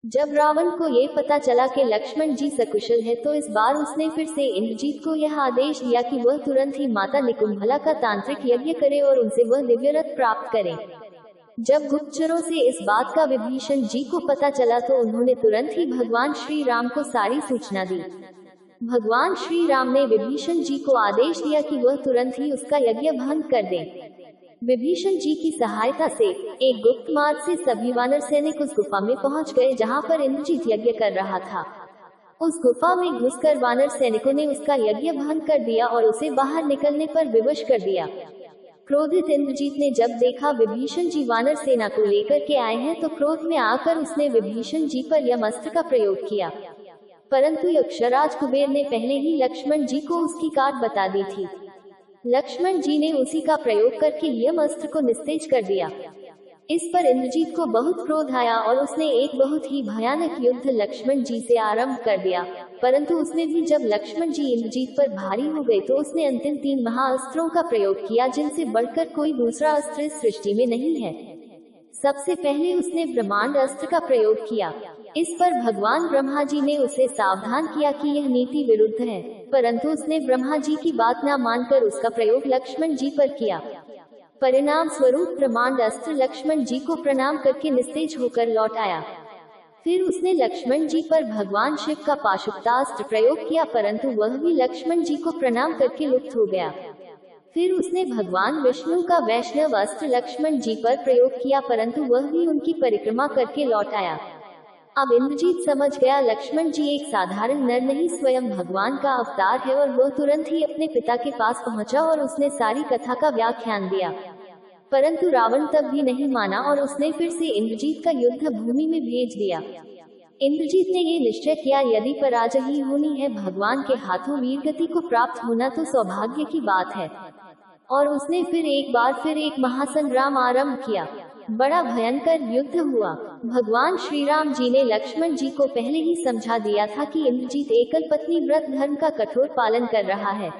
जब रावण को ये पता चला कि लक्ष्मण जी सकुशल है तो इस बार उसने फिर से इंद्रजीत को यह आदेश दिया कि वह तुरंत ही माता निकुंभला का तांत्रिक यज्ञ करे और उनसे वह दिव्य रथ प्राप्त करे। जब गुप्तचरों से इस बात का विभीषण जी को पता चला तो उन्होंने तुरंत ही भगवान श्री राम को सारी सूचना दी। भगवान श्री राम ने विभीषण जी को आदेश दिया कि वह तुरंत ही उसका यज्ञ भंग कर दे। विभीषण जी की सहायता से एक गुप्त मार्ग से सभी वानर सैनिक उस गुफा में पहुंच गए जहां पर इंद्रजीत यज्ञ कर रहा था। उस गुफा में घुसकर वानर सैनिकों ने उसका यज्ञ भंग कर दिया और उसे बाहर निकलने पर विवश कर दिया। क्रोधित इंद्रजीत ने जब देखा विभीषण जी वानर सेना को लेकर के आए हैं तो क्रोध में आकर उसने विभीषण जी पर यमअस्त्र का प्रयोग किया, परंतु यक्षराज कुबेर ने पहले ही लक्ष्मण जी को उसकी काट बता दी थी। लक्ष्मण जी ने उसी का प्रयोग करके यमअस्त्र को निस्तेज कर दिया। इस पर इंद्रजीत को बहुत क्रोध आया और उसने एक बहुत ही भयानक युद्ध लक्ष्मण जी से आरंभ कर दिया, परंतु उसमें भी जब लक्ष्मण जी इंद्रजीत पर भारी हो गए तो उसने अंतिम 3 महाअस्त्रों का प्रयोग किया जिनसे बढ़कर कोई दूसरा अस्त्र इस सृष्टि में नहीं है। सबसे पहले उसने ब्रह्मांड अस्त्र का प्रयोग किया। इस पर भगवान ब्रह्मा जी ने उसे सावधान किया कि यह नीति विरुद्ध है, परंतु उसने ब्रह्मा जी की बात न मानकर उसका प्रयोग लक्ष्मण जी पर किया। परिणाम स्वरूप ब्रह्मांड अस्त्र लक्ष्मण जी को प्रणाम करके निस्तेज होकर लौट आया। फिर उसने लक्ष्मण जी पर भगवान शिव का पाशुपतास्त्र प्रयोग किया, परंतु वह भी लक्ष्मण जी को प्रणाम करके लुप्त हो गया। फिर उसने भगवान विष्णु का वैष्णव अस्त्र लक्ष्मण जी पर प्रयोग किया, परंतु वह भी उनकी परिक्रमा करके लौट आया। अब इंद्रजीत समझ गया लक्ष्मण जी एक साधारण नर नहीं स्वयं भगवान का अवतार है और वह तुरंत ही अपने पिता के पास पहुंचा और उसने सारी कथा का व्याख्यान दिया। परंतु रावण तब भी नहीं माना और उसने फिर से इंद्रजीत का युद्ध भूमि में भेज दिया। इंद्रजीत ने ये निश्चय किया यदि पराजय ही होनी है भगवान के हाथों वीरगति को प्राप्त होना तो सौभाग्य की बात है, और उसने फिर एक महासंग्राम आरंभ किया। बड़ा भयंकर युद्ध हुआ। भगवान श्री राम जी ने लक्ष्मण जी को पहले ही समझा दिया था कि इंद्रजीत एकल पत्नी व्रत धर्म का कठोर पालन कर रहा है।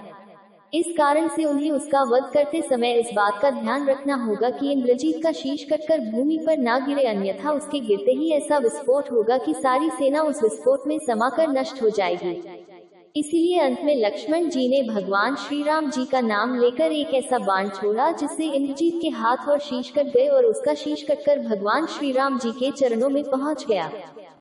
इस कारण से उन्हें उसका वध करते समय इस बात का ध्यान रखना होगा कि इंद्रजीत का शीश कटकर भूमि पर ना गिरे, अन्यथा उसके गिरते ही ऐसा विस्फोट होगा कि सारी सेना उस विस्फोट में समाकर नष्ट हो जाएगी। इसीलिए अंत में लक्ष्मण जी ने भगवान श्री राम जी का नाम लेकर एक ऐसा बाण छोड़ा जिससे इंद्रजीत के हाथ और शीश कट गए और उसका शीश कटकर भगवान श्री राम जी के चरणों में पहुंच गया।